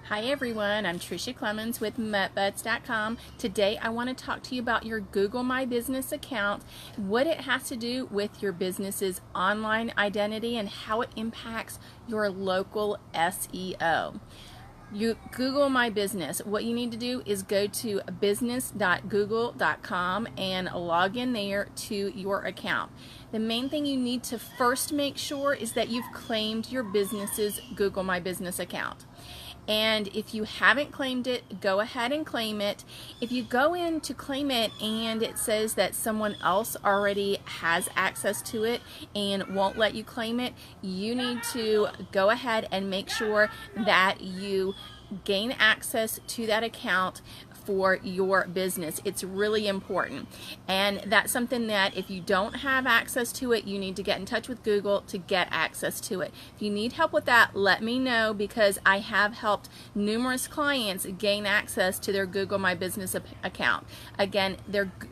Hi everyone, I'm Tricia Clemens with MuttButs.com. Today I want to talk to you about your Google My Business account, what it has to do with your business's online identity and how it impacts your local SEO. You Google My Business. What you need to do is go to business.google.com and log in there to your account. The main thing you need to first make sure is that you've claimed your business's Google My Business account. And if you haven't claimed it, go ahead and claim it. If you go in to claim it and it says that someone else already has access to it and won't let you claim it, you need to go ahead and make sure that you gain access to that account for your business. It's really important, and that's something that if you don't have access to it, you need to get in touch with Google to get access to it. If you need help with that, let me know, because I have helped numerous clients gain access to their Google My Business account. Again,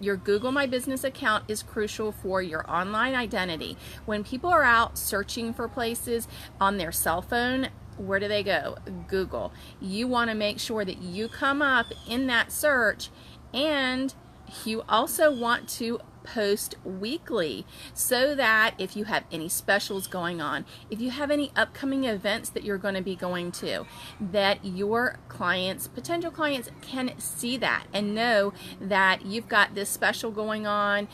your Google My Business account is crucial for your online identity. When people are out searching for places on their cell phone, where do they go? Google. You want to make sure that you come up in that search, and you also want to post weekly so that if you have any specials going on, if you have any upcoming events that you're going to be going to, that your clients, potential clients, can see that and know that you've got this special going on.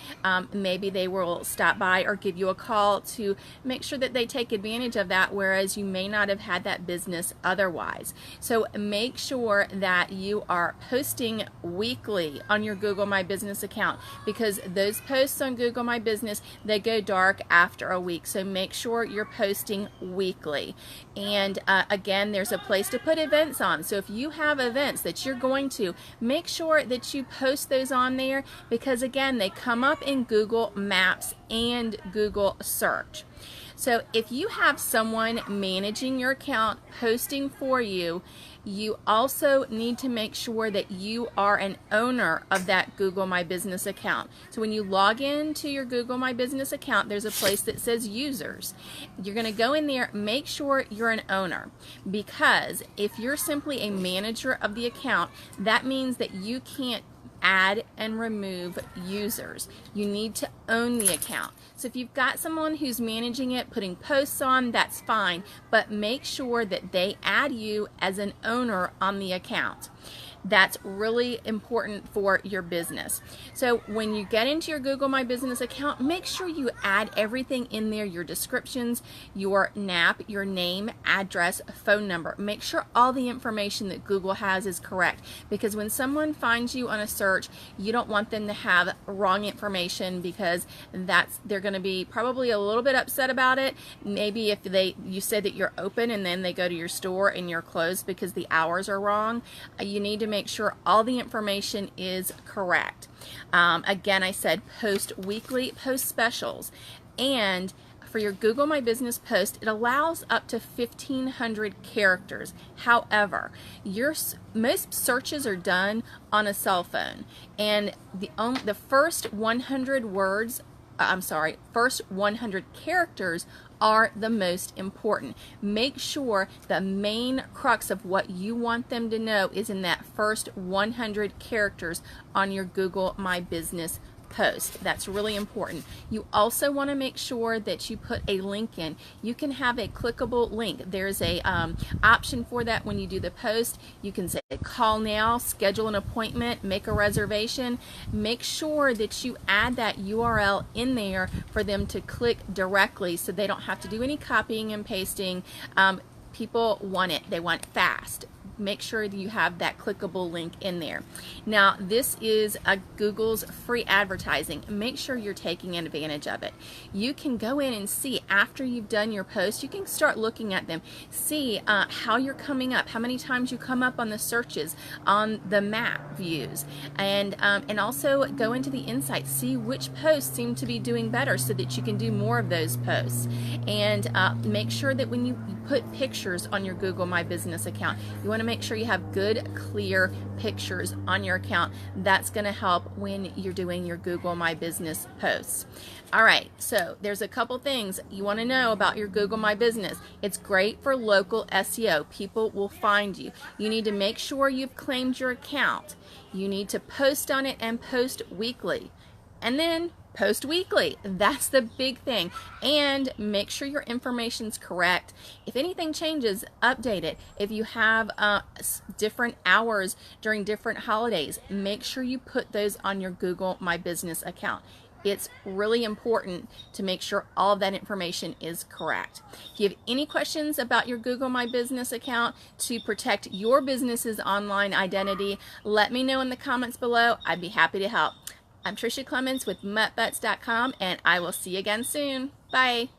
Maybe they will stop by or give you a call to make sure that they take advantage of that, whereas you may not have had that business otherwise. So make sure that you are posting weekly on your Google My Business account, because those posts on Google My Business, they go dark after a week. So make sure you're posting weekly. And again, there's a place to put events on. So if you have events that you're going to, make sure that you post those on there, because again, they come up in Google Maps and Google Search. So if you have someone managing your account, posting for you, you also need to make sure that you are an owner of that Google My Business account. So when you log into your Google My Business account, there's a place that says users. You're going to go in there, make sure you're an owner, because if you're simply a manager of the account, that means that you can't add and remove users. You need to own the account. So if you've got someone who's managing it, putting posts on, that's fine, but make sure that they add you as an owner on the account. That's really important for your business. So when you get into your Google My Business account, make sure you add everything in there, your descriptions, your NAP, your name, address, phone number. Make sure all the information that Google has is correct, because when someone finds you on a search, you don't want them to have wrong information, because they're going to be probably a little bit upset about it. Maybe if you say that you're open and then they go to your store and you're closed because the hours are wrong, you need to make sure all the information is correct. Again, I said post weekly, post specials, and for your Google My Business post, it allows up to 1,500 characters. However, most searches are done on a cell phone, and the first 100 characters are the most important. Make sure the main crux of what you want them to know is in that first 100 characters on your Google My Business post. That's really important. You also want to make sure that you put a link in. You can have a clickable link. There's a option for that when you do the post. You can say call now, schedule an appointment, make a reservation. Make sure that you add that URL in there for them to click directly, so they don't have to do any copying and pasting. People want it. They want fast. Make sure that you have that clickable link in there. Now, this is Google's free advertising. Make sure you're taking advantage of it. You can go in and see after you've done your post. You can start looking at them, see how you're coming up, how many times you come up on the searches, on the map views, and also go into the insights, see which posts seem to be doing better so that you can do more of those posts. And make sure that when you put pictures on your Google My Business account. You want to make sure you have good, clear pictures on your account. That's going to help when you're doing your Google My Business posts. All right, so there's a couple things you want to know about your Google My Business. It's great for local SEO. People will find you. You need to make sure you've claimed your account. You need to post on it and post weekly. And then post weekly. That's the big thing. And make sure your information's correct. If anything changes, update it. If you have different hours during different holidays, make sure you put those on your Google My Business account. It's really important to make sure all of that information is correct. If you have any questions about your Google My Business account to protect your business's online identity, let me know in the comments below. I'd be happy to help. I'm Tricia Clemens with MuttButs.com, and I will see you again soon. Bye.